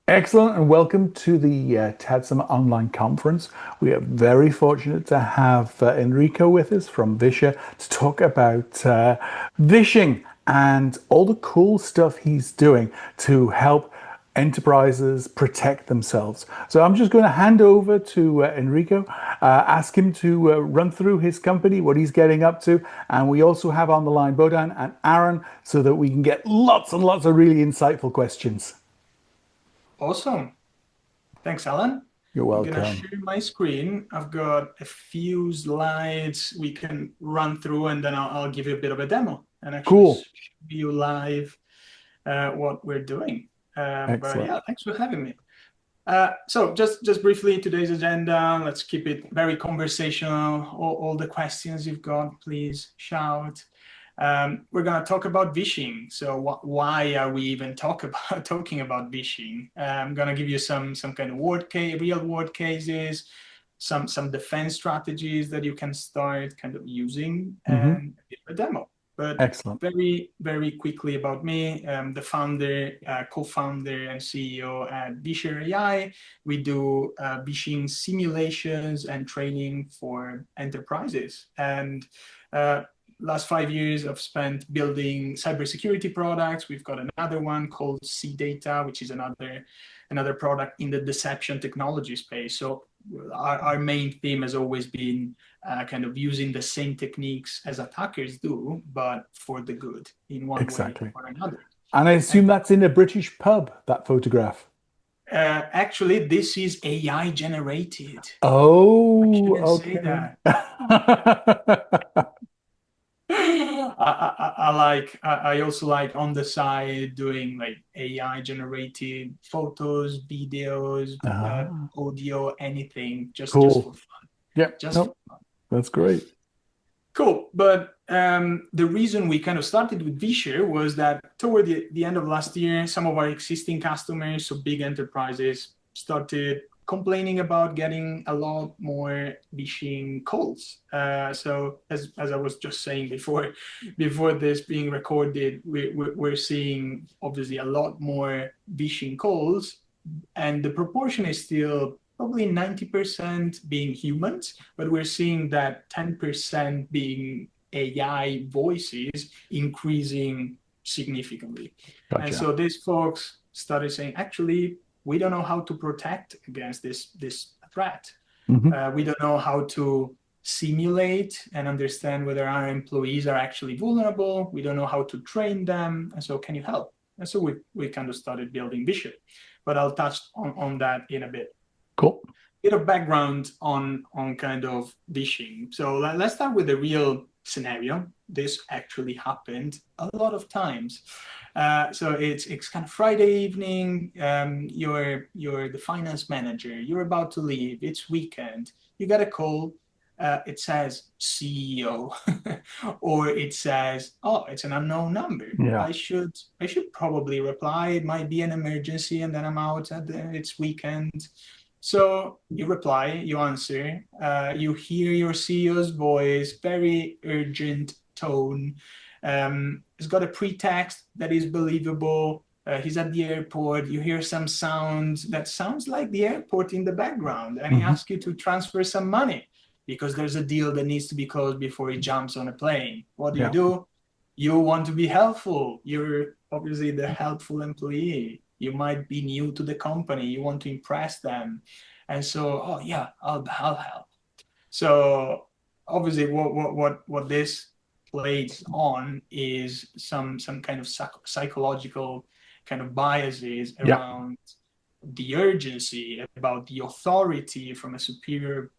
Excellent, and welcome to the TADSUM online conference. We are very fortunate to have Enrico with us from vishr to talk about vishing and all the cool stuff he's doing to help enterprises protect themselves. So I'm just going to hand over to Enrico, ask him to run through his company, what he's getting up to, and we also have on the line Bohdan and Aaron so that we can get lots and lots of really insightful questions. Awesome. Thanks, Alan. You're I'm gonna welcome. share my screen. I've got a few slides we can run through, and then I'll give you a bit of a demo and actually show Cool. you live what we're doing. But Excellent. yeah, thanks for having me. So just briefly, today's agenda. Let's keep it very conversational. All the questions you've got, please shout. We're going to talk about vishing. So why are we even talking about vishing? I'm going to give you some kind of real world cases, some defense strategies that you can start kind of using, Hmm. and a demo. But Excellent. very quickly about me, the founder, co-founder, and CEO at vishr AI. We do vishing simulations and training for enterprises. And last 5 years I've spent building cybersecurity products. We've got another one called C-Data, which is another product in the deception technology space. So our main theme has always been kind of using the same techniques as attackers do, but for the good in one way Exactly. or another. And I And assume that's in a British pub, that photograph. actually, this is AI generated. I Oh, shouldn't say okay. that. I also like on the side doing like AI generated photos, videos, Ah, audio, anything, just for cool. fun, Yeah, just for no, that's great. cool. But the reason we kind of started with vishr was that toward the end of last year, some of our existing customers, so big enterprises, started complaining about getting a lot more vishing calls. So as I was just saying before this being recorded, we're seeing obviously a lot more vishing calls, and the proportion is still probably 90% being humans, but we're seeing that 10% being AI voices increasing significantly. And Gotcha. so these folks started saying, actually, we don't know how to protect against this threat. Hmm. We don't know how to simulate and understand whether our employees are actually vulnerable. We don't know how to train them. And so can you help? And so we kind of started building vishr, but I'll touch on that in a bit. Cool. Bit of background on kind of vishing. So let's start with a real scenario. This actually happened a lot of times. So it's kind of Friday evening. You're the finance manager. You're about to leave. It's weekend. You get a call. It says CEO, or it says, "Oh, it's an unknown number. Yeah. I should probably reply. It might be an emergency, and then I'm out. It's weekend." So you reply, you answer, you hear your CEO's voice, very urgent tone. It's got a pretext that is believable. He's at the airport. You hear some sound that sounds like the airport in the background, and he Hmm. asks you to transfer some money because there's a deal that needs to be closed before he jumps on a plane. What do? Yeah. You want to be helpful. You're obviously the helpful employee. You might be new to the company. You want to impress them. And so, oh yeah, I'll help. So obviously what this plays on is some kind of psychological kind of biases Yeah. around the urgency, about the authority from a superior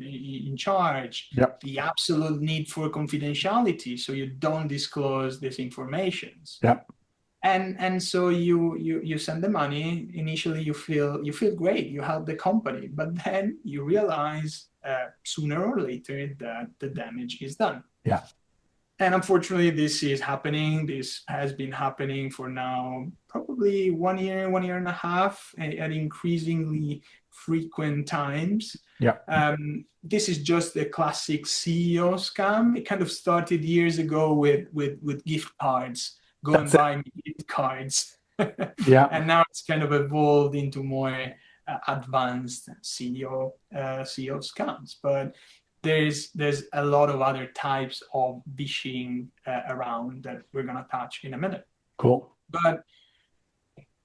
in charge, Yeah. the absolute need for confidentiality, so you don't disclose these informations. Yeah. And so you send the money. Initially you feel great, you help the company, but then you realize sooner or later that the damage is done. Yeah. And unfortunately, this is happening. This has been happening for now probably 1 year, 1.5 years, at increasingly frequent times. Yeah. This is just the classic CEO scam. It kind of started years ago with gift cards. Go and That's it. buy me gift cards. Yeah. And now it's kind of evolved into more advanced CEO scams. But there's a lot of other types of vishing around that we're gonna touch in a minute. Cool. But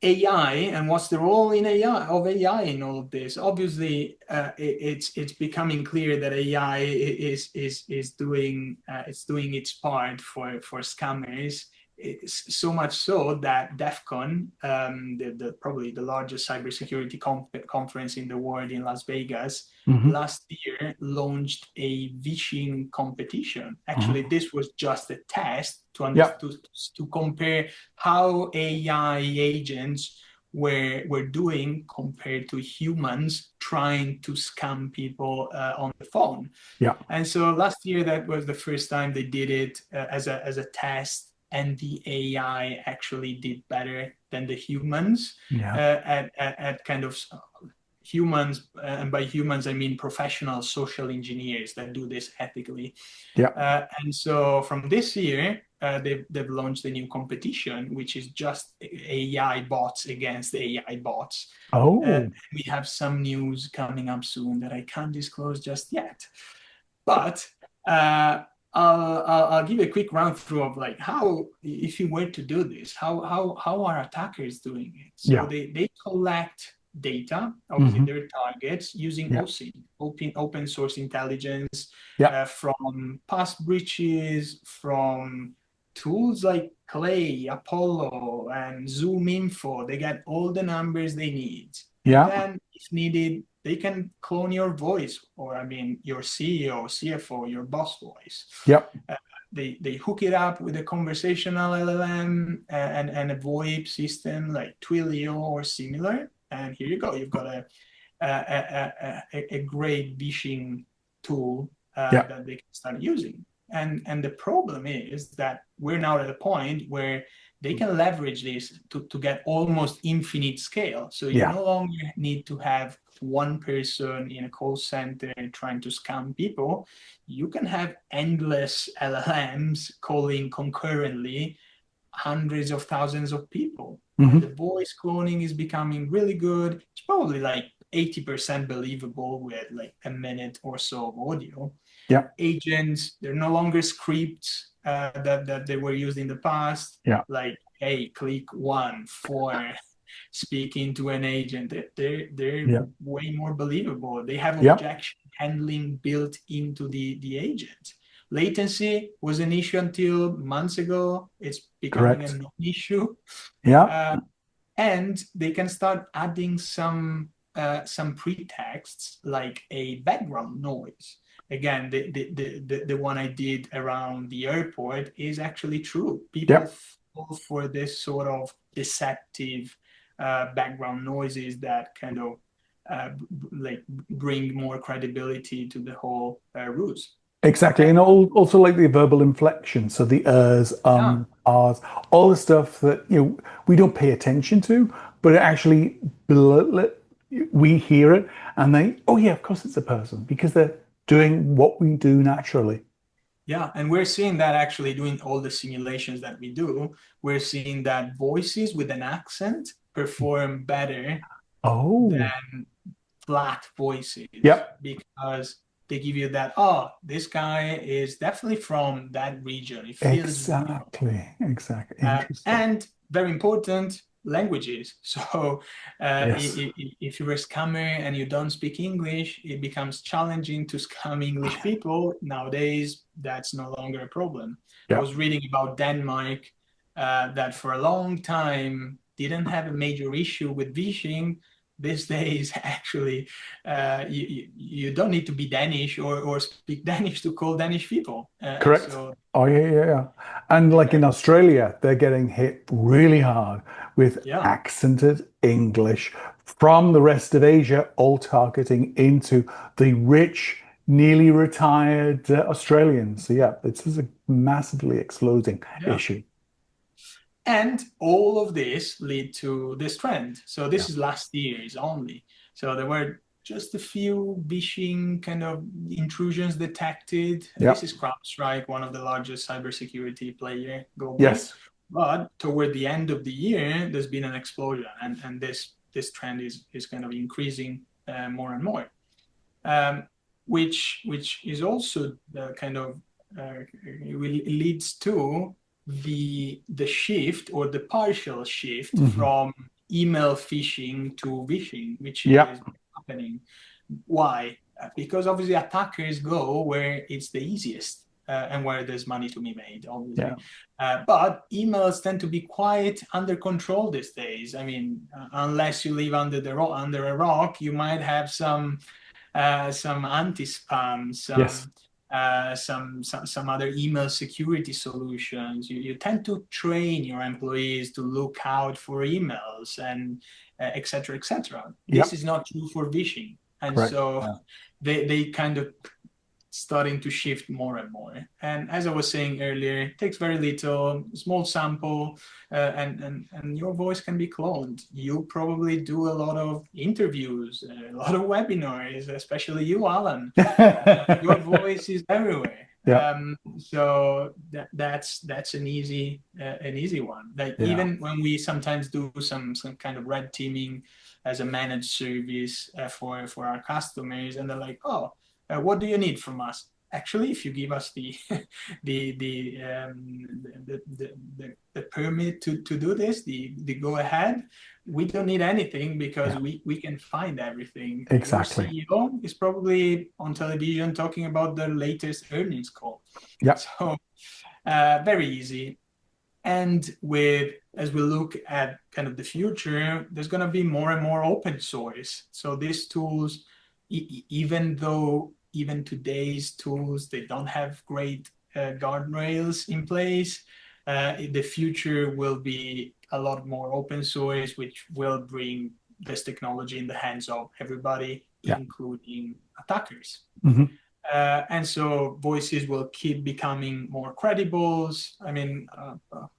AI, and what's the role in AI in all of this? Obviously, it's becoming clear that AI is doing its part for scammers. It's so much so that DEF CON, probably the largest cybersecurity conference in the world in Las Vegas, Hmm. last year launched a vishing competition. Actually, Uh-huh. this was just a test Yeah. to compare how AI agents were doing compared to humans trying to scam people on the phone. Yeah. And so last year, that was the first time they did it as a test, and the AI actually did better than the humans Yeah. at kind of humans, and by humans I mean professional social engineers that do this ethically. Yeah. And so from this year, they've launched a new competition, which is just AI bots against AI bots. Oh, We have some news coming up soon that I can't disclose just yet. But I'll give a quick run through of like how, if you were to do this, how are attackers doing it? So yeah. they collect data, obviously Hmm. their targets, using Yeah. OSINT, open source intelligence, Yeah. from past breaches, from tools like Clay, Apollo, and Zoom Info. They get all the numbers they need. And Yeah. then, if needed, they can clone your voice, or I mean, your CEO, CFO, your boss voice. Yeah. Uh, they hook it up with a conversational LLM and a VoIP system like Twilio or similar. And here you go. You've got a great vishing tool Yeah. that they can start using. And the problem is that we're now at a point where they can leverage this to get almost infinite scale. So you Yeah. no longer need to have one person in a call center trying to scam people. You can have endless LLMs calling concurrently hundreds of thousands of people. And the Hmm. voice cloning is becoming really good. It's probably like 80% believable with like a minute or so of audio. Yeah. Agents, they're no longer scripts that they were used in the past, Yeah. like, hey, click one for speaking to an agent. They're Yeah. way more believable. They have Yeah. objection handling built into the agent. Latency was an issue until months ago. It's becoming a Correct. non-issue. Yeah. Uh, and they can start adding some pretexts like a background noise. Again, the one I did around the airport is actually true. People Yeah. fall for this sort of deceptive background noises that kind of like bring more credibility to the whole ruse. Exactly. And And also like the verbal inflection. So the ers, yeah, ahs, all the stuff that, we don't pay attention to, but it actually, we hear it and they, oh yeah, of course it's a person because they're doing what we do naturally. yeah, and we're seeing that actually doing all the simulations that we do. We're seeing that voices with an accent perform better Oh, than flat voices yep. because they give you that, oh, this guy is definitely from that region. It feels real. Exactly. Exactly. Interesting. And very important, languages. So Yes. if you're a scammer and you don't speak English, it becomes challenging to scam English people. Nowadays, that's no longer a problem. I Yeah. was reading about Denmark that for a long time didn't have a major issue with vishing. These days, actually, you don't need to be Danish or speak Danish to call Danish people. Correct. So Oh, yeah, yeah, yeah. And like in Australia, they're getting hit really hard with yeah. accented English from the rest of Asia, all targeting into the rich, nearly retired Australians. So, yeah, this is a massively exploding Yeah. issue. And all of this lead to this trend. So Yeah. this is last year's only. So there were just a few vishing kind of intrusions detected. Yeah. This is CrowdStrike, one of the largest cybersecurity player globally. Yes. But toward the end of the year, there's been an explosion, and this trend is kind of increasing more and more, which is also kind of leads to the shift or the partial shift from email phishing to vishing, which is happening. Why? Because obviously attackers go where it's the easiest and where there's money to be made, obviously. But emails tend to be quite under control these days. I mean, unless you live under a rock, you might have some anti-spam, some other email security solutions. You tend to train your employees to look out for emails and et cetera, et cetera. This is not true for vishing. And so they kind of starting to shift more and more. And as I was saying earlier, it takes very little, small sample, and your voice can be cloned. You probably do a lot of interviews, a lot of webinars, especially you, Alan. Your voice is everywhere. So that's an easy one. Like even when we sometimes do some kind of red teaming as a managed service for our customers, and they're like, oh, what do you need from us? Actually, if you give us the permit to do this, the go ahead, we don't need anything because we can find everything. Exactly. Your CEO is probably on television talking about the latest earnings call. So very easy. And as we look at kind of the future, there's going to be more and more open source. So these tools, even today's tools, they don't have great guardrails in place. The future will be a lot more open source, which will bring this technology in the hands of everybody, including attackers. And so voices will keep becoming more credible. I mean,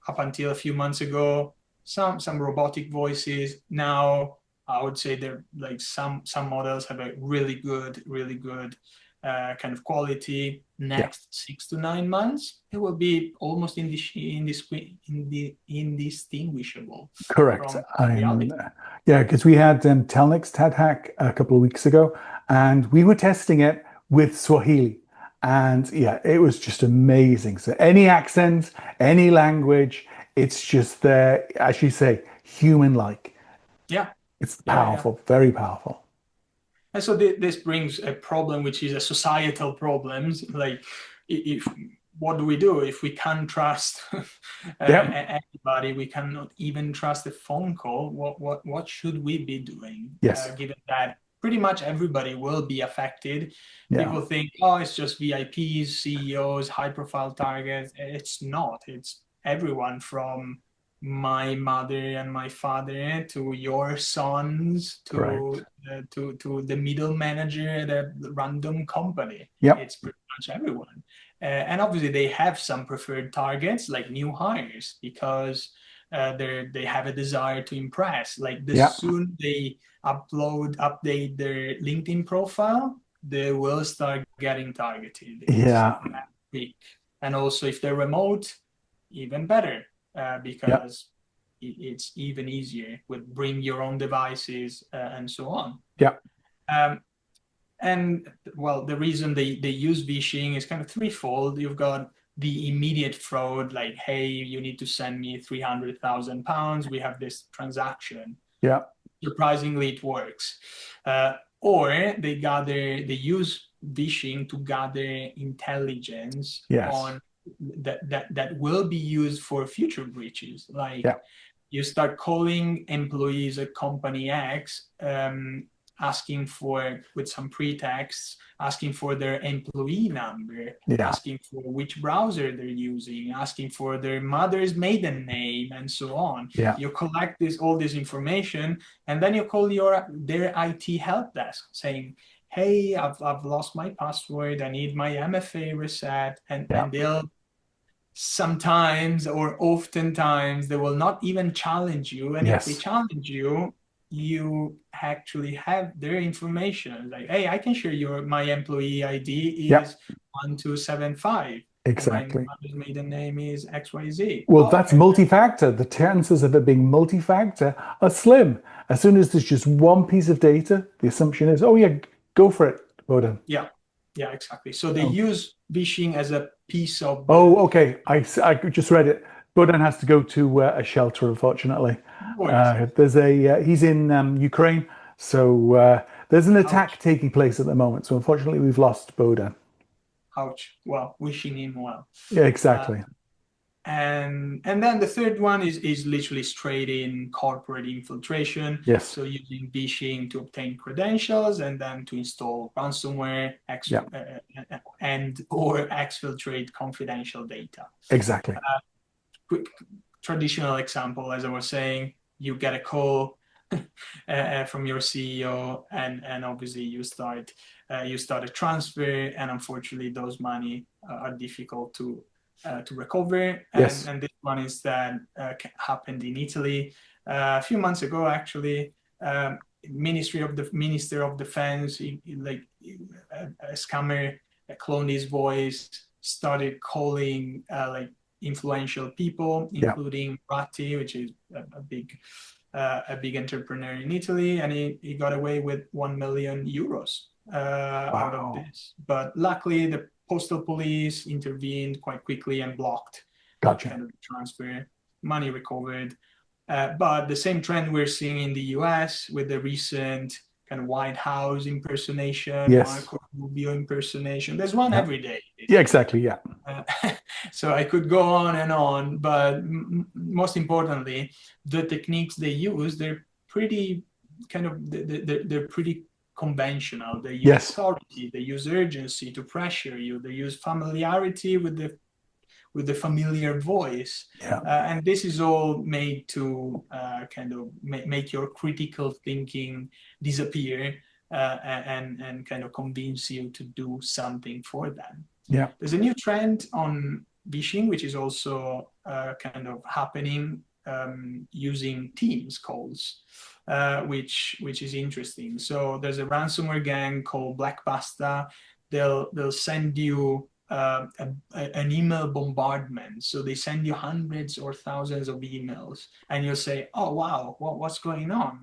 up until a few months ago, some robotic voices. Now, I would say they're like some models have a really good kind of quality. Next 6 to 9 months, it will be almost indistinguishable. Correct. From reality. Because we had Telnix TED Hack a couple of weeks ago, and we were testing it with Swahili. And it was just amazing. So any accent, any language, it's just there, as you say, human-like. It's powerful, very powerful. And so this brings a problem, which is a societal problem. Like, what do we do if we can't trust anybody? We cannot even trust a phone call. What should we be doing? Given that pretty much everybody will be affected. People think, oh, it's just VIPs, CEOs, high-profile targets. It's not. It's everyone from my mother and my father to your sons to the middle manager at a random company. It's pretty much everyone. And obviously they have some preferred targets like new hires because they have a desire to impress. Like the soon they update their LinkedIn profile, they will start getting targeted. And also if they're remote, even better. Because it's even easier with bring your own devices and so on. And well, the reason they use vishing is kind of threefold. You've got the immediate fraud, like, hey, you need to send me £300,000. We have this transaction. Surprisingly, it works. Or they use vishing to gather intelligence on that will be used for future breaches. Like you start calling employees at company X, asking for, with some pretexts, asking for their employee number, asking for which browser they're using, asking for their mother's maiden name, and so on. You collect all this information, and then you call their IT help desk saying, hey, I've lost my password, I need my MFA reset, and they'll sometimes or oftentimes they will not even challenge you, and if they challenge you, you actually have their information. Like, hey, I can share my employee ID is 1275. and my Exactly. mother's maiden name is XYZ. Well, Oh, that's multi-factor. The chances of it being multi-factor are slim. As soon as there's just one piece of data, the assumption is, oh yeah, go for it, Bohdan. yeah, yeah, exactly. So they Oh, use vishing as a piece of the oh, okay. I just read it. Bohdan has to go to a shelter, unfortunately. voice. He's in Ukraine, so there's an attack Ouch, taking place at the moment. So unfortunately, we've lost Bohdan. ouch. Well, wishing him well. Yeah, Uh, exactly. and then the third one is literally straight in corporate infiltration. Yes. So using vishing to obtain credentials and then to install ransomware Yeah, and or exfiltrate confidential data. exactly. Quick traditional example, as I was saying, you get a call from your CEO, and obviously you start a transfer, and unfortunately those money are difficult to recover. Yes. And this one is that happened in Italy a few months ago, actually. Minister of Defense, a scammer cloned his voice, started calling influential people, Yeah. including Ratti, which is a big entrepreneur in Italy, and he got away with 1 million euros out of Wow. this. But luckily, the postal police intervened quite quickly and blocked Gotcha. kind of transfer, money recovered. But the same trend we're seeing in the US with the recent kind of White House impersonation, Yes. Marco Rubio impersonation. There's one Yeah. every day. Yeah, exactly. Yeah. Uh, so I could go on and on, but most importantly, the techniques they use, they're pretty kind of they're pretty conventional. They use Yes. authority, they use urgency to pressure you, they use familiarity with the familiar voice. Yeah. And this is all made to kind of make your critical thinking disappear and kind of convince you to do something for them. Yeah. There's a new trend on vishing, which is also kind of happening using Teams calls, which is interesting. So there's a ransomware gang called Black Pasta. They'll send you an email bombardment. So they send you hundreds or thousands of emails, and you'll say, "Oh wow, what's going on?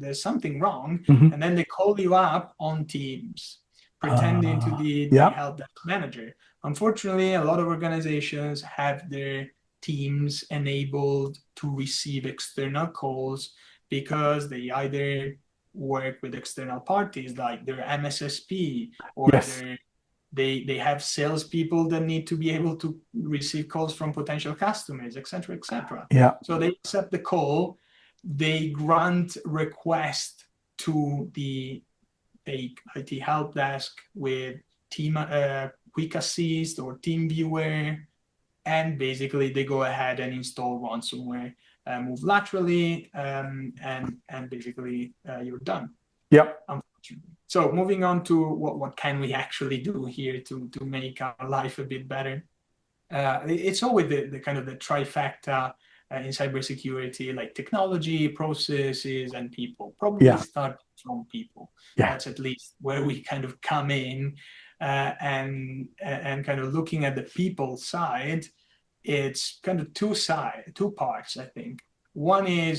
There's something wrong." Hmm. And then they call you up on Teams, pretending to the Yeah. help desk manager. Unfortunately, a lot of organizations have their teams enabled to receive external calls because they either work with external parties like their MSSP or Yes. they have salespeople that need to be able to receive calls from potential customers, etc., etc. Yeah. So they accept the call, they grant request to the fake IT help desk with team quick assist or team viewer, and basically they go ahead and install ransomware, move laterally, and basically you're done. Yep. Unfortunately. So moving on to what can we actually do here to make our life a bit better. It's always the kind of the trifecta in cybersecurity, like technology, processes, and people. Probably Yeah. start from people. Yeah. That's at least where we kind of come in, and kind of looking at the people side. It's kind of two parts, I think. One is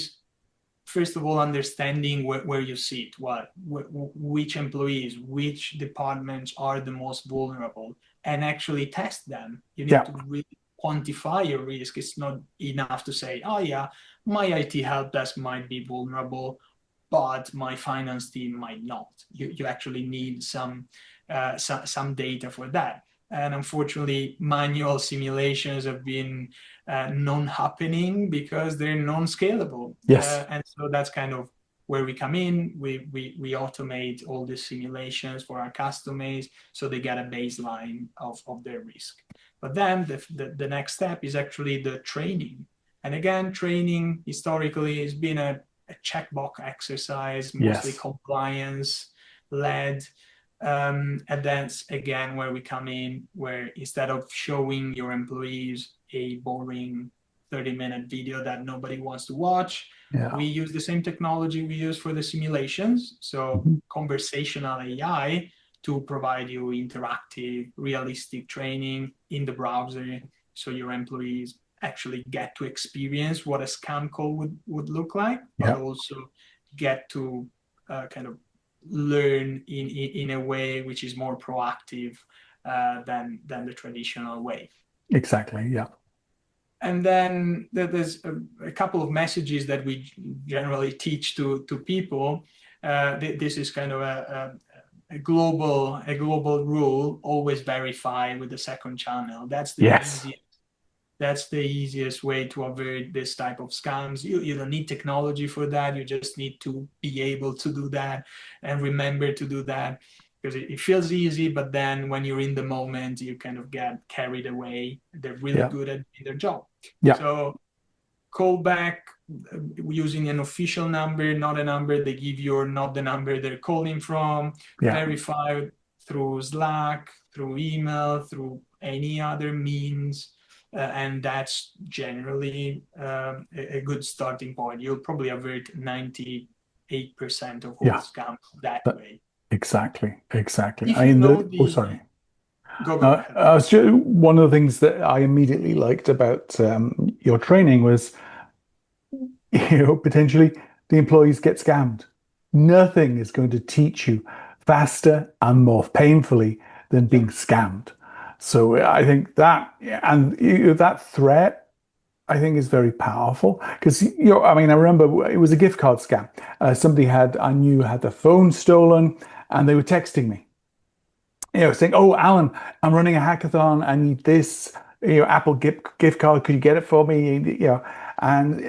first of all, understanding where you sit, which employees, which departments are the most vulnerable, and actually test them. You need Yeah. to really quantify your risk. It's not enough to say, oh yeah, my IT help desk might be vulnerable, but my finance team might not. You actually need some data for that. And unfortunately, manual simulations have been non-happening because they're non-scalable. Yes. And so that's kind of where we come in. We automate all the simulations for our customers so they get a baseline of their risk. But then the next step is actually the training. And again, training historically has been a checkbox exercise, mostly Yes. compliance led. And that's again where we come in, where instead of showing your employees a boring 30-minute video that nobody wants to watch, Yeah. we use the same technology we use for the simulations. So Mhm. conversational AI to provide you interactive, realistic training in the browser, so your employees actually get to experience what a scam call would look like, but also get to kind of learn in a way which is more proactive than the traditional way. Exactly. Yeah. And then there's a couple of messages that we generally teach to people. This is kind of a global rule: always verify with the second channel. Yes. That's the easiest way to avoid this type of scams. You don't need technology for that. You just need to be able to do that and remember to do that, because it feels easy, but then when you're in the moment, you kind of get carried away. They're really good at their job. Yeah. So call back using an official number, not a number they give you or not the number they're calling from. Verify through Slack, through email, through any other means. And that's generally a good starting point. You'll probably avert 98% of all scams that way. Exactly. If you know sorry. Go ahead. One of the things that I immediately liked about your training was, potentially the employees get scammed. Nothing is going to teach you faster and more painfully than being scammed. So I think that, and that threat, I think, is very powerful, because I mean, I remember it was a gift card scam. Somebody I knew had their phone stolen, and they were texting me, saying, "Oh, Alan, I'm running a hackathon. I need this, Apple gift card. Could you get it for me?" And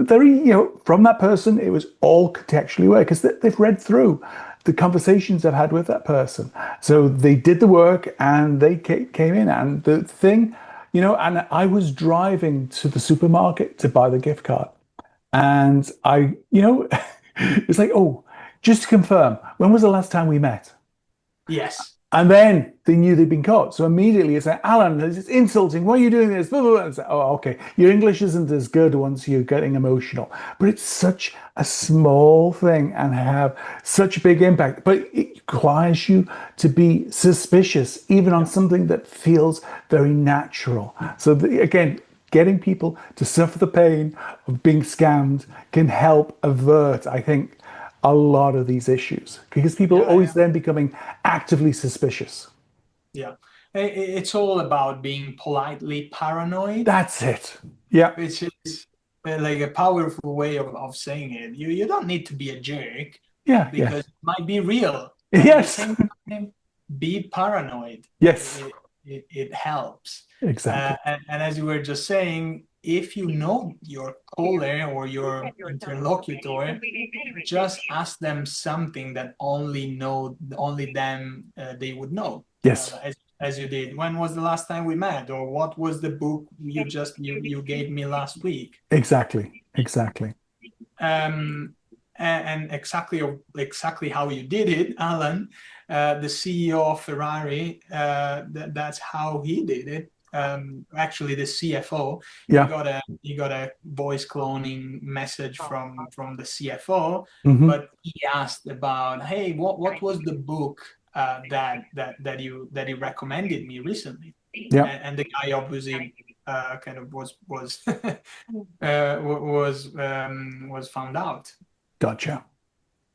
very, from that person, it was all contextually aware, because they've read through the conversations I've had with that person. So they did the work and they came in, and the thing, and I was driving to the supermarket to buy the gift card. And it's like, "Oh, just to confirm, when was the last time we met?" Yes. And then they knew they'd been caught. So immediately it's like, "Alan, it's insulting. Why are you doing this?" Blah, blah, blah. It's like, "Oh, okay. Your English isn't as good once you're getting emotional." But it's such a small thing and have such a big impact. But it requires you to be suspicious, even on something that feels very natural. So again, getting people to suffer the pain of being scammed can help avert, I think, a lot of these issues, because people always then becoming actively suspicious. Yeah. It's all about being politely paranoid. That's it. Yeah. Which is like a powerful way of saying it. You don't need to be a jerk. Yeah. Because it might be real. Yes. At the same time, be paranoid. Yes. It helps. Exactly. And as you were just saying, if you know your caller or your interlocutor, just ask them something that only them they would know. Yes. As you did. When was the last time we met? Or what was the book you gave me last week? Exactly. Exactly. And exactly how you did it, Alan, the CEO of Ferrari, that's how he did it. Actually, the CFO, he got a voice cloning message from the CFO, but he asked about, "Hey, what was the book that you recommended me recently?" And the guy obviously kind of was was found out. Gotcha.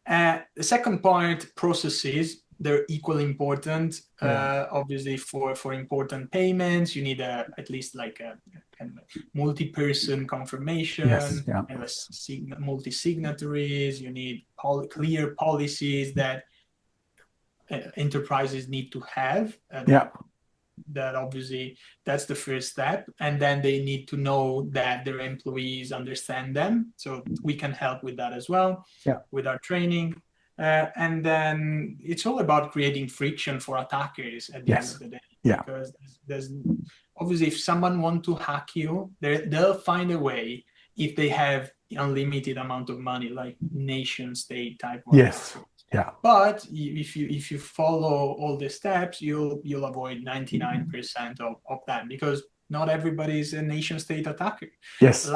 The second point, processes. They're equally important. Obviously, for important payments, you need at least like a kind of multi-person confirmation. Multi-signatories. You need clear policies that enterprises need to have. That obviously, that's the first step, and then they need to know that their employees understand them, so we can help with that as well, with our training. And then it's all about creating friction for attackers at the end of the day, because there's obviously, if someone wants to hack you, they'll find a way if they have unlimited amount of money, like nation state type of hackers. But if you follow all the steps, you'll avoid 99% of that, because not everybody is a nation state attacker. Yes.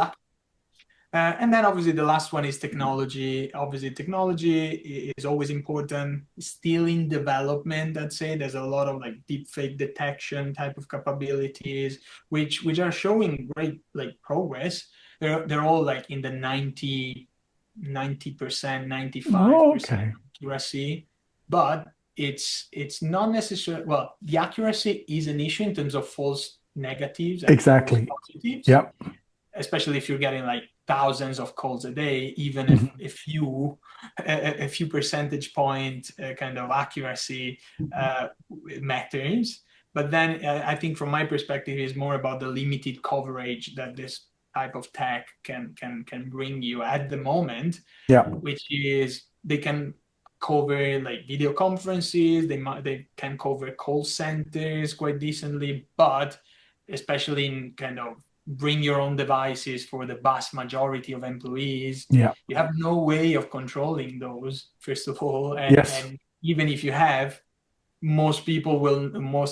And then obviously the last one is technology. Obviously, technology is always important. Still in development, I'd say. There's a lot of like deepfake detection type of capabilities, which are showing great like progress. They're all like in the 90%, 95% Okay. accuracy, but it's not necessarily, well, the accuracy is an issue in terms of false negatives and false Exactly. positives, Yep. especially if you're getting like thousands of calls a day, even if Mhm. a few percentage point kind of accuracy matters. But then I think from my perspective is more about the limited coverage that this type of tech can bring you at the moment, Yeah. which is they can cover like video conferences, they can cover call centers quite decently, but especially in kind of bring your own devices for the vast majority of employees, Yeah. you have no way of controlling those, first of all. Yes. And even if you have, most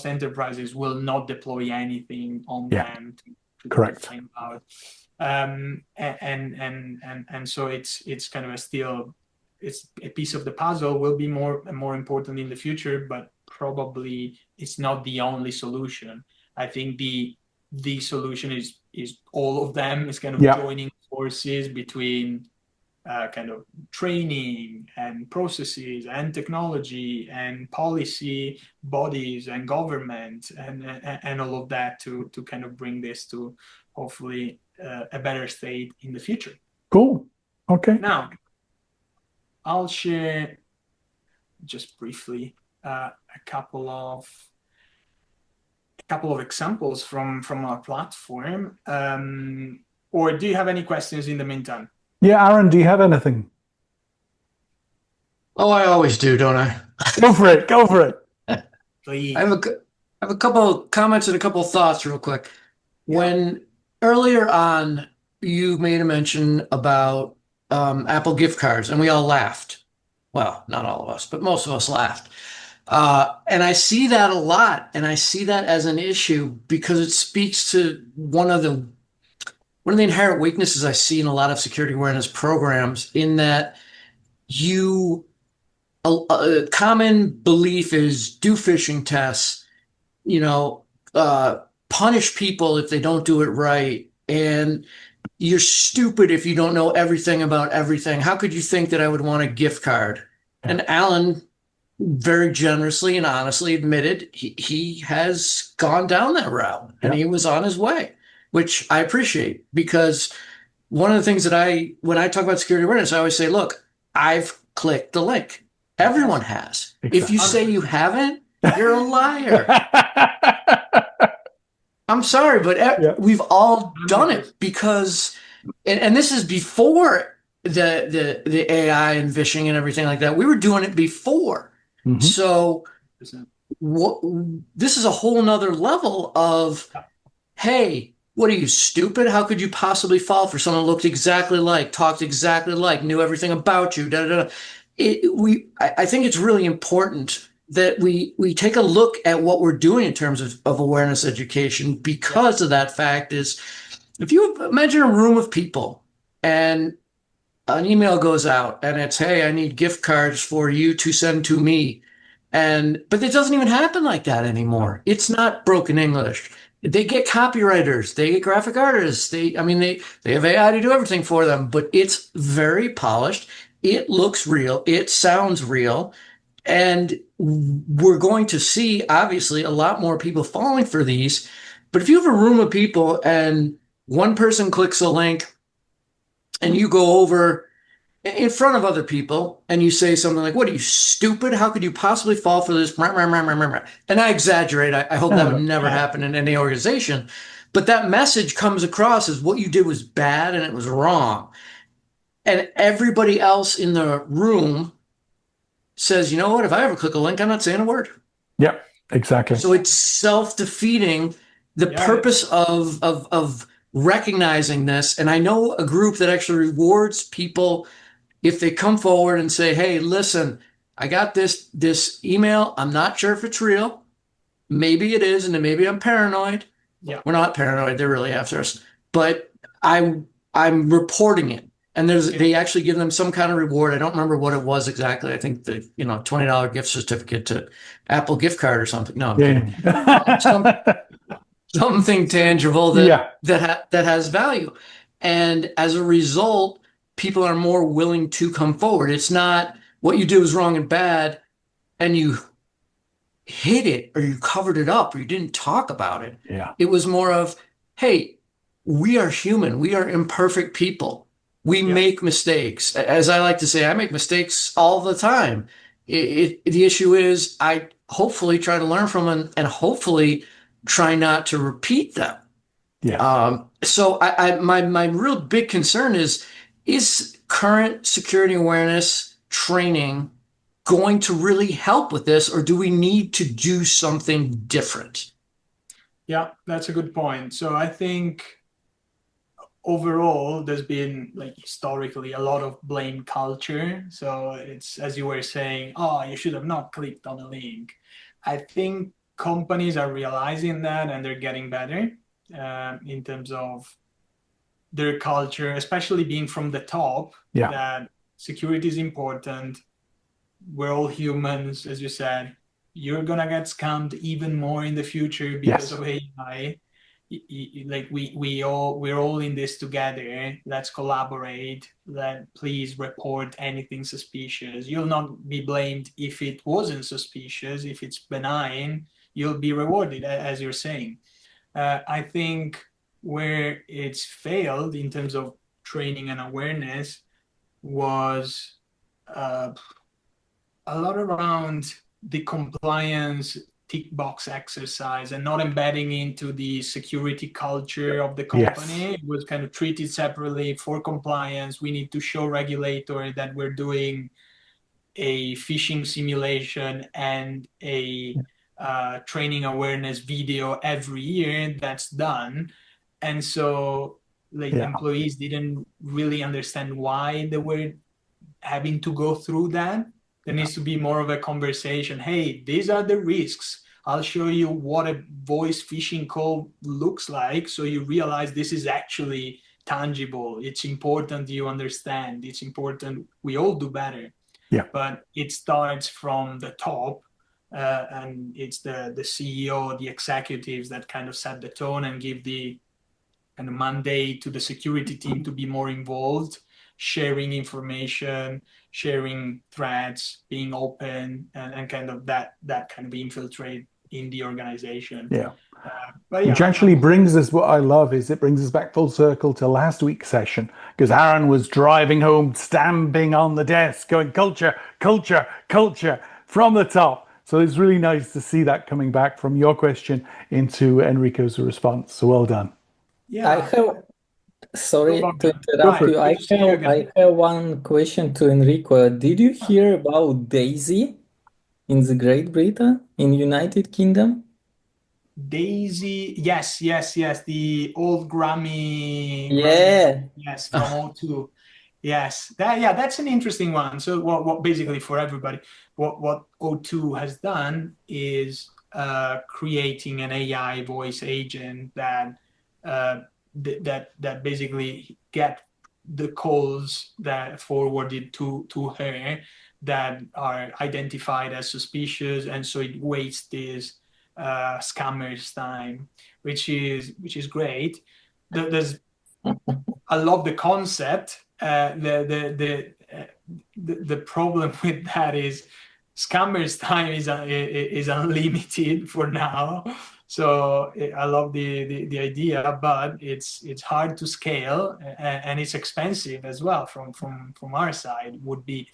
enterprises will not deploy anything on Yeah. them to Correct. find out. And so it's kind of it's a piece of the puzzle, will be more important in the future, but probably it's not the only solution. I think the solution is all of them, is kind of Yeah. joining forces between kind of training and processes and technology and policy bodies and government and all of that to kind of bring this to hopefully a better state in the future. Cool. Okay. Now, I'll share just briefly a couple of examples from our platform. Or do you have any questions in the meantime? Yeah, Aaron, do you have anything? Oh, I always do, don't I? Go for it. Go for it. Please. I have a couple of comments and a couple of thoughts real quick. When earlier on you made a mention about Apple gift cards, and we all laughed. Well, not all of us, but most of us laughed. And I see that a lot, and I see that as an issue because it speaks to one of the inherent weaknesses I see in a lot of security awareness programs, in that you a common belief is do phishing tests, you know, punish people if they don't do it right. And you're stupid if you don't know everything about everything. How could you think that I would want a gift card? Yeah. And Alan very generously and honestly admitted he has gone down that route, and Yeah. he was on his way, which I appreciate, because one of the things that when I talk about security awareness, I always say, look, I've clicked the link. Everyone has. If you say you haven't, you're a liar. I'm sorry, but we've all done it, because, and this is before the AI and vishing and everything like that. We were doing it before. Mhm. So this is a whole nother level of, hey, what are you, stupid? How could you possibly fall for someone who looked exactly like, talked exactly like, knew everything about you? Da, da, da. I think it's really important that we take a look at what we're doing in terms of awareness education, because of that fact is, if you imagine a room of people and an email goes out and it's, hey, I need gift cards for you to send to me. But it doesn't even happen like that anymore. It's not broken English. They get copywriters, they get graphic artists. They have AI to do everything for them, but it's very polished. It looks real. It sounds real. And we're going to see, obviously, a lot more people falling for these. But if you have a room of people and one person clicks a link and you go over in front of other people and you say something like, what are you, stupid? How could you possibly fall for this? And I exaggerate. I hope that would never happen in any organization. But that message comes across as what you did was bad and it was wrong. And everybody else in the room says, you know what? If I ever click a link, I'm not saying a word. Yep, exactly. So it's self-defeating. The purpose of recognizing this, and I know a group that actually rewards people if they come forward and say, hey, listen, I got this email. I'm not sure if it's real. Maybe it is, and then maybe I'm paranoid. Yeah. We're not paranoid. They're really after us. But I I'm reporting it. And they actually give them some kind of reward. I don't remember what it was exactly. I think the $20 gift certificate to Apple gift card or something. No, I'm kidding. Something tangible that has value. And as a result, people are more willing to come forward. It's not what you do is wrong and bad, and you hid it or you covered it up or you didn't talk about it. Yeah. It was more of, hey, we are human. We are imperfect people. We make mistakes. As I like to say, I make mistakes all the time. The issue is I hopefully try to learn from them and hopefully try not to repeat them. Yeah. So my real big concern is current security awareness training going to really help with this, or do we need to do something different? Yeah, that's a good point. So I think overall, there's been like historically a lot of blame culture. So it's, as you were saying, oh, you should have not clicked on a link. I think companies are realizing that and they're getting better in terms of their culture, especially being from the top, that security is important. We're all humans, as you said. You're gonna get scammed even more in the future because of AI. Like we're all in this together. Let's collaborate. Please report anything suspicious. You'll not be blamed if it wasn't suspicious. If it's benign, you'll be rewarded, as you're saying. I think where it's failed in terms of training and awareness was a lot around the compliance tick box exercise and not embedding into the security culture of the company. It was kind of treated separately for compliance. We need to show regulator that we're doing a phishing simulation and a training awareness video every year. That's done. And so employees didn't really understand why they were having to go through that. There needs to be more of a conversation. Hey, these are the risks. I'll show you what a voice phishing call looks like, so you realize this is actually tangible. It's important you understand. It's important we all do better. Yeah. But it starts from the top, and it's the CEO, the executives that kind of set the tone and give the kind of mandate to the security team to be more involved, sharing information, sharing threats, being open, and kind of that kind of infiltrate in the organization. Which actually brings us, what I love is it brings us back full circle to last week's session, because Aaron was driving home, stamping on the desk, going culture, culture, culture from the top. So it's really nice to see that coming back from your question into Enrico's response. So well done. I have, sorry to interrupt you. I have one question to Enrico. Did you hear about Daisy in the Great Britain, in United Kingdom? Daisy, yes. The old Grammy. Yes, from O2. Yes, that's an interesting one. So what basically for everybody, what O2 has done is creating an AI voice agent that basically get the calls that forwarded to her that are identified as suspicious, and so it wastes this scammers time, which is great. I love the concept. The problem with that is scammers time is unlimited for now. So I love the idea, but it's hard to scale, and it's expensive as well from our side would be.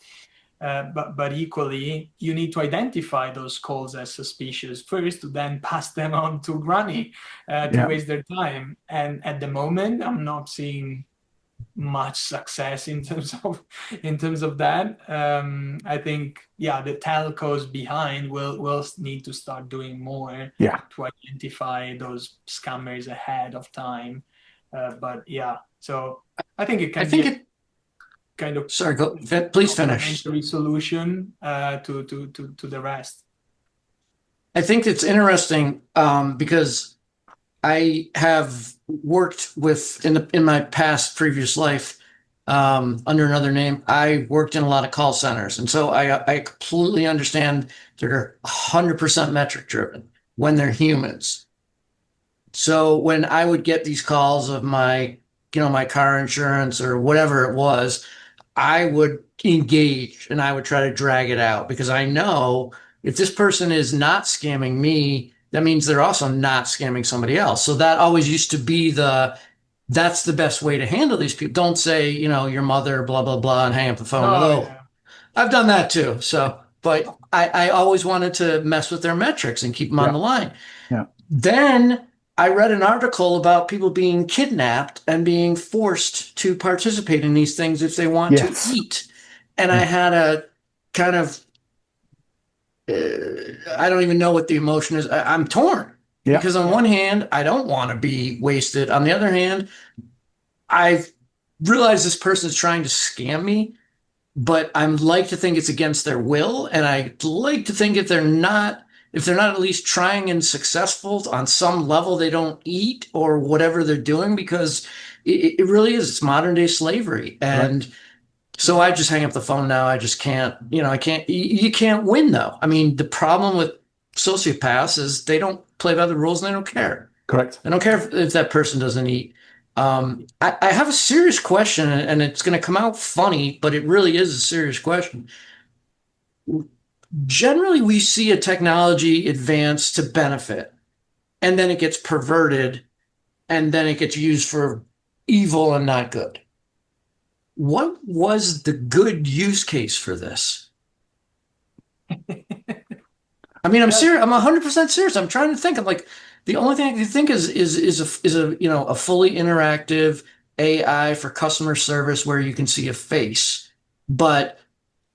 But equally, you need to identify those calls as suspicious first to then pass them on to Granny to waste their time. And at the moment, I'm not seeing much success in terms of that. I think the telcos behind will need to start doing more to identify those scammers ahead of time. So I think it can kind of please finish. Solution to the rest. I think it's interesting because I have worked with in my past previous life under another name. I worked in a lot of call centers, and so I completely understand they're 100% metric driven when they're humans. So when I would get these calls of my car insurance or whatever it was, I would engage and I would try to drag it out because I know if this person is not scamming me, that means they're also not scamming somebody else. So that always used to be that's the best way to handle these people. Don't say, your mother, blah, blah, blah, and hang up the phone. Oh, Although yeah. I've done that too. So, but I always wanted to mess with their metrics and keep them on the line. Yeah. Then I read an article about people being kidnapped and being forced to participate in these things if they want to eat. And I had a kind of, I don't even know what the emotion is. I'm torn because on one hand, I don't want to be wasted. On the other hand, I've realized this person is trying to scam me, but I'm like to think it's against their will. And I like to think if they're not at least trying and successful on some level, they don't eat or whatever they're doing because it really is. It's modern day slavery. And so I just hang up the phone now. I just can't, you can't win though. I mean, the problem with sociopaths is they don't play by the rules and they don't care. Correct. They don't care if that person doesn't eat. I have a serious question, and it's going to come out funny, but it really is a serious question. Generally, we see a technology advance to benefit, and then it gets perverted, and then it gets used for evil and not good. What was the good use case for this? I mean, I'm serious. I'm 100% serious. I'm trying to think. I'm like, the only thing I can think is a fully interactive AI for customer service where you can see a face, but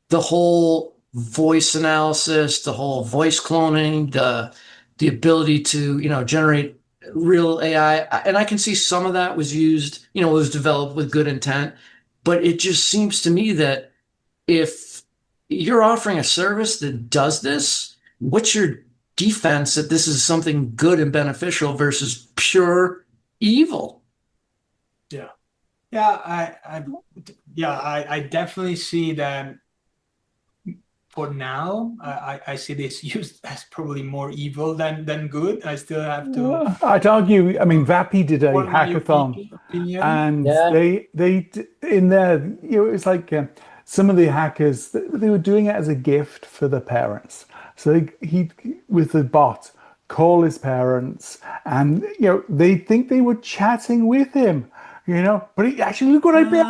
the whole voice analysis, the whole voice cloning, the ability to generate real AI, and I can see some of that was used, was developed with good intent, but it just seems to me that if you're offering a service that does this, what's your defense that this is something good and beneficial versus pure evil? I definitely see that. For now, I see this used as probably more evil than good. I still have to. I'd argue. I mean, Vapi did a hackathon, opinion. and they in there. It's like some of the hackers they were doing it as a gift for the parents. So he with the bot call his parents, and they think they were chatting with him. But he actually look what I built.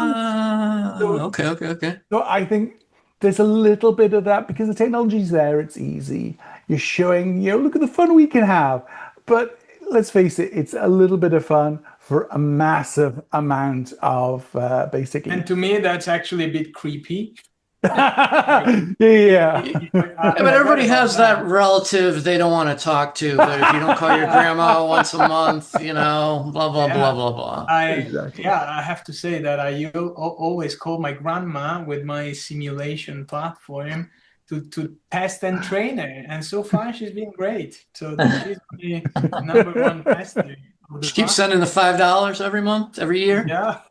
Okay. So I think there's a little bit of that because the technology's there, it's easy. You're showing, look at the fun we can have. But let's face it, it's a little bit of fun for a massive amount of basically. And to me, that's actually a bit creepy. Yeah. But everybody has that relative they don't want to talk to, but if you don't call your grandma once a month, blah, blah, blah, blah, blah. I have to say that I always call my grandma with my simulation platform to test and train her. And so far, she's been great. So she's the number one tester. She keeps sending the $5 every month, every year? Yeah.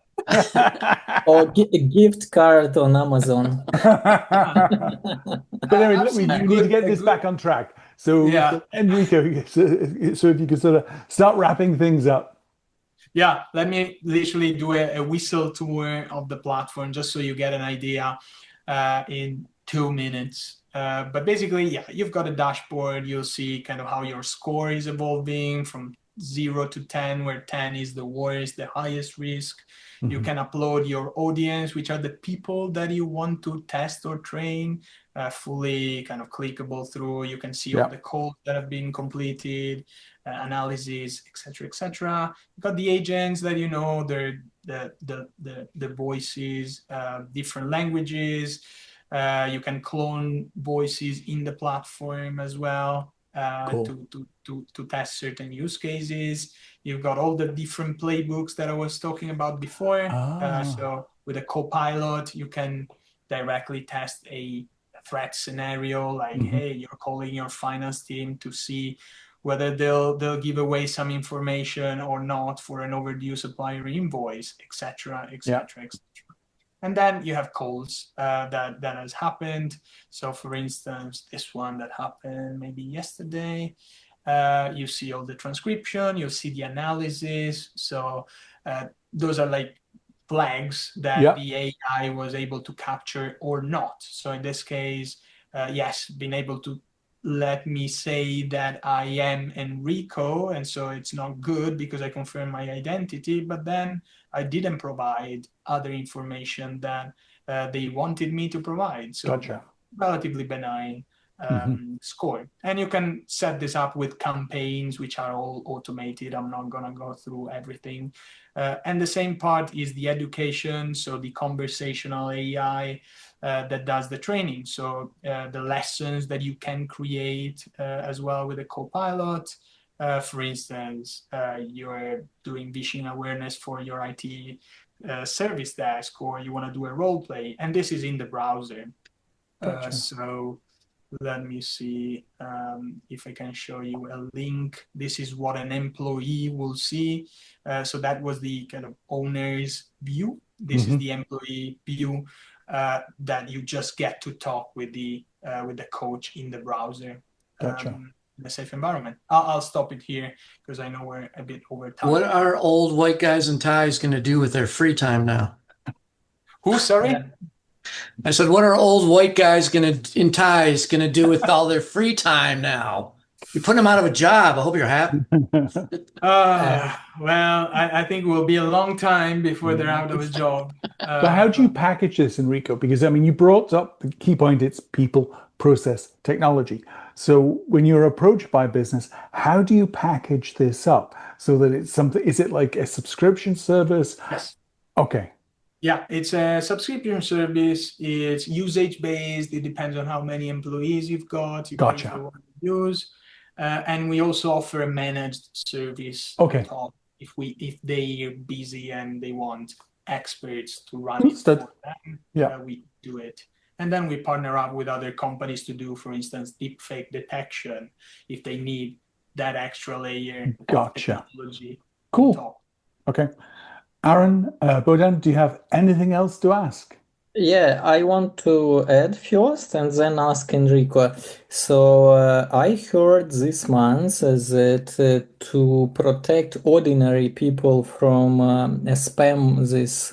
Or a gift card on Amazon. But anyway, we need to get this back on track. So, Enrico, so if you could sort of start wrapping things up. Yeah, let me literally do a whistle tour of the platform just so you get an idea in 2 minutes. But basically, you've got a dashboard. You'll see kind of how your score is evolving from 0 to 10, where 10 is the worst, the highest risk. Mm-hmm. You can upload your audience, which are the people that you want to test or train, fully kind of clickable through. You can see all the calls that have been completed, analysis, etc., etc. You've got the agents that they're the voices, different languages. You can clone voices in the platform as well. To test certain use cases. You've got all the different playbooks that I was talking about before. So with a Copilot, you can directly test a threat scenario like, hey, you're calling your finance team to see whether they'll give away some information or not for an overdue supplier invoice, etc., etc., etc. And then you have calls that has happened. So for instance, this one that happened maybe yesterday, you see all the transcription, you see the analysis. So those are like flags that the AI was able to capture or not. So in this case, yes, being able to let me say that I am Enrico, and so it's not good because I confirm my identity, but then I didn't provide other information that they wanted me to provide. So Gotcha. Relatively benign score. And you can set this up with campaigns, which are all automated. I'm not going to go through everything. And the same part is the education, so the conversational AI that does the training. So the lessons that you can create as well with a Copilot. For instance, you're doing vishing awareness for your IT service desk, or you want to do a role play, and this is in the browser. Gotcha. So let me see if I can show you a link. This is what an employee will see. So that was the kind of owner's view. This is the employee view that you just get to talk with the coach in the browser. Gotcha. In a safe environment. I'll stop it here because I know we're a bit over time. What are old white guys in ties going to do with their free time now? Who, sorry? I said, what are old white guys in ties going to do with all their free time now? You're putting them out of a job. I hope you're happy. Well, I think it will be a long time before they're out of a job. So how do you package this, Enrico? Because, I mean, you brought up the key point, it's people, process, technology. So when you're approached by business, how do you package this up so that it's something, is it like a subscription service? Yes. Okay. Yeah, it's a subscription service. It's usage-based. It depends on how many employees you've got. You pay for what you use. And we also offer a managed service on top if they're busy and they want experts to run it for them. We do it. And then we partner up with other companies to do, for instance, deepfake detection if they need that extra layer of technology. Cool. Okay. Aaron, Bohdan, do you have anything else to ask? Yeah, I want to add first and then ask Enrico. So I heard this month that to protect ordinary people from spam, these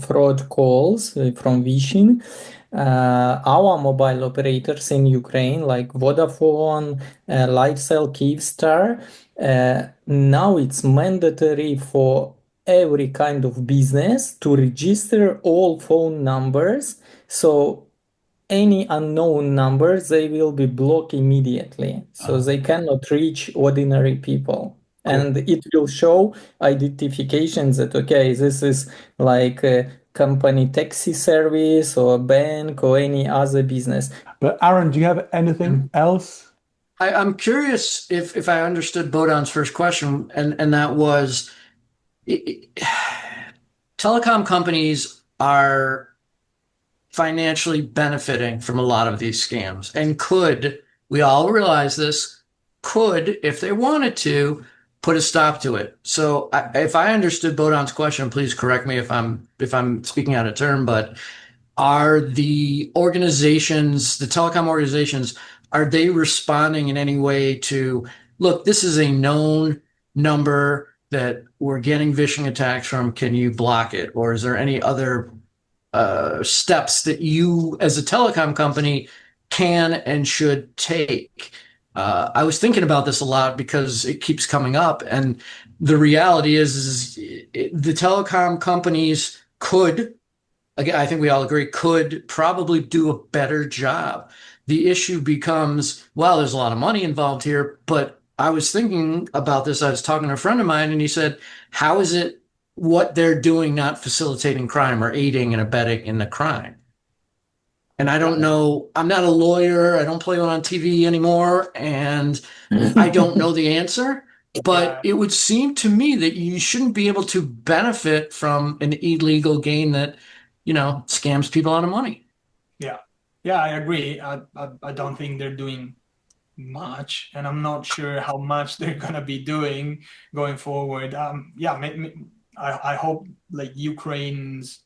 fraud calls from vishing, our mobile operators in Ukraine, like Vodafone, Lightcell, Kyivstar, now it's mandatory for every kind of business to register all phone numbers. So any unknown numbers, they will be blocked immediately. So they cannot reach ordinary people. And it will show identifications that, okay, this is like a company taxi service or a bank or any other business. But Aaron, do you have anything else? I'm curious if I understood Bohdan's first question, and that was, telecom companies are financially benefiting from a lot of these scams, and could, we all realize this, could, if they wanted to, put a stop to it. So if I understood Bohdan's question, please correct me if I'm speaking out of turn, but are the organizations, the telecom organizations, are they responding in any way to, look, this is a known number that we're getting vishing attacks from, can you block it? Or is there any other steps that you as a telecom company can and should take? I was thinking about this a lot because it keeps coming up, and the reality is the telecom companies could, again, I think we all agree, could probably do a better job. The issue becomes, well, there's a lot of money involved here, but I was thinking about this. I was talking to a friend of mine, and he said, how is it what they're doing not facilitating crime or aiding and abetting in the crime? And I don't know. I'm not a lawyer. I don't play one on TV anymore, and I don't know the answer. But it would seem to me that you shouldn't be able to benefit from an illegal gain that, scams people out of money. Yeah, I agree. I don't think they're doing much, and I'm not sure how much they're gonna be doing going forward. Yeah, I hope like Ukraine's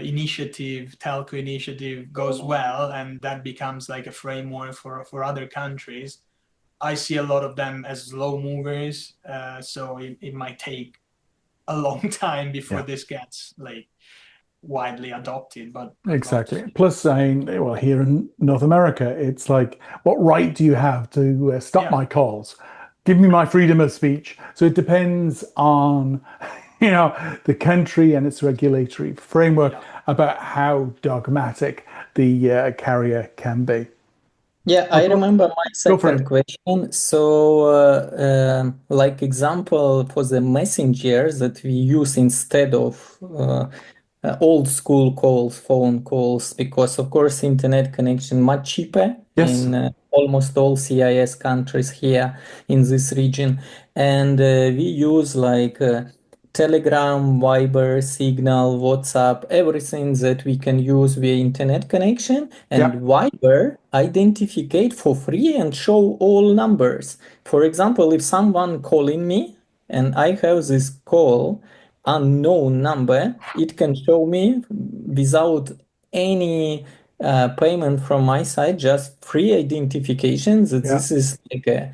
initiative, telco initiative goes well, and that becomes like a framework for other countries. I see a lot of them as slow movers, so it might take a long time before this gets like widely adopted. But Exactly. Plus, well, here in North America, it's like, what right do you have to stop my calls? Give me my freedom of speech. So it depends on, the country and its regulatory framework about how dogmatic the carrier can be. Yeah, I remember my Go for second it. question. So, like example for the messenger that we use instead of old school calls, phone calls, because of course internet connection much cheaper Yes. in almost all CIS countries here in this region, and we use like Telegram, Viber, Signal, WhatsApp, everything that we can use via internet connection. And Yeah. Viber identificate for free and show all numbers. For example, if someone calling me and I have this call unknown number, it can show me without any payment from my side, just free identification that Yeah. this is like a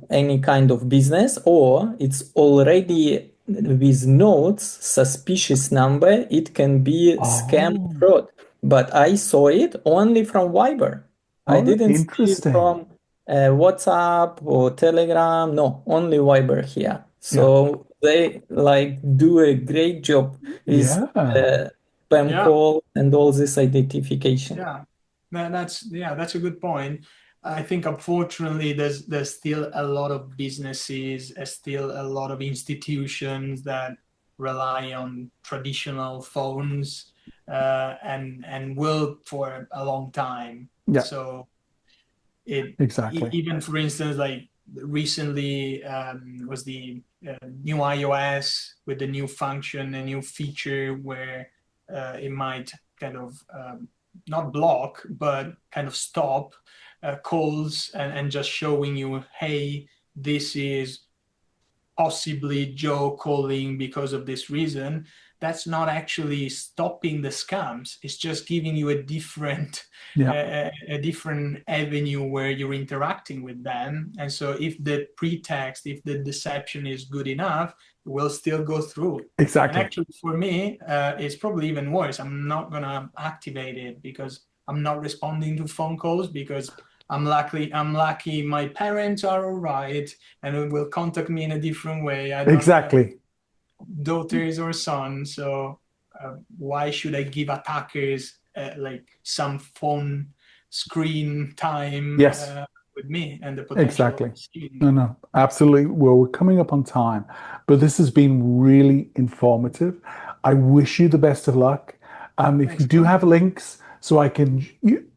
any kind of business, or it's already with notes suspicious number, it can be scam Oh, fraud. But I saw it only from Viber. I oh, didn't see it interesting. from WhatsApp or Telegram. No, only Viber here. Yeah. So they like do a great job with Yeah. spam yeah, call and all this identification. yeah, that's a good point. I think unfortunately there's still a lot of businesses, still a lot of institutions that rely on traditional phones, and will for a long time. Yeah. So it Exactly. even for instance, like recently was the new iOS with the new function, a new feature where it might kind of not block, but kind of stop calls and just showing you, hey, this is possibly Joe calling because of this reason. That's not actually stopping the scams. It's just giving you a different Yeah. a different avenue where you're interacting with them. And so if the pretext, if the deception is good enough, it will still go through. And Exactly. actually for me, it's probably even worse. I'm not gonna activate it because I'm not responding to phone calls because I'm lucky my parents are all right and will contact me in a different way. I don't have Exactly. daughters or sons, so why should I give attackers like some phone screen time Yes. with me and the potential of Exactly. stealing? No, absolutely. Well, we're coming up on time, but this has been really informative. I wish you the best of luck. If you Thanks, do Bob. have links, so I can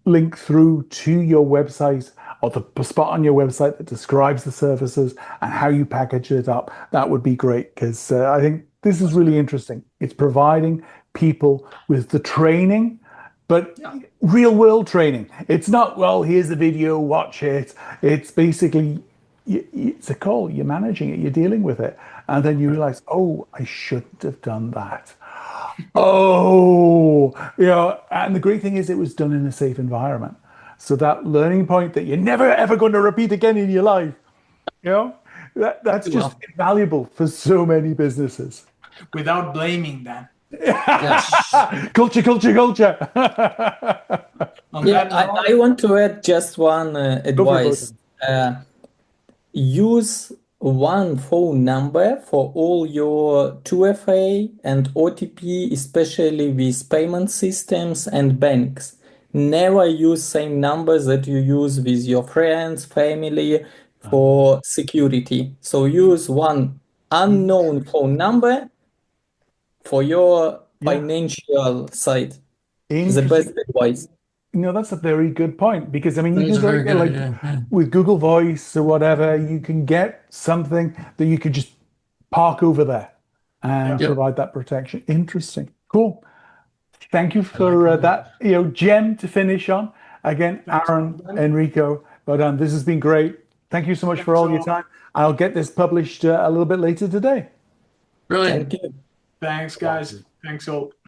link through to your website or the spot on your website that describes the services and how you package it up, that would be great because I think this is really interesting. It's providing people with the training, but Yeah, real world training. It's not, well, here's the video, watch it. It's basically, it's a call, you're managing it, you're dealing with it. And then you realize, oh, I shouldn't have done that. Oh, and the great thing is it was done in a safe environment. So that learning point that you're never ever going to repeat again in your life, you know, that's just Well, invaluable for so many businesses. without blaming them. yes. Culture, culture, culture. On Yeah, that I note, want to add just one Go for it, advice. Bohdan. Use one phone number for all your 2FA and OTP, especially with payment systems and banks. Never use same numbers that you use with your friends, family for security. So use one unknown phone number for your Yeah, financial side. The best interesting. advice. That's a very good point because I mean, you That's can a go very good like idea. Yeah. with Google Voice or whatever, you can get something that you could just park over there and yeah. Yep. provide that protection. Interesting. Cool. Thank you for that, gem to finish on. Again, Thanks, Aaron, Bohdan. Enrico, Bohdan, this has been great. Thank you so much for all your time. I'll get this published a little bit later today. Brilliant. Thank you. Thanks, guys. Thanks all.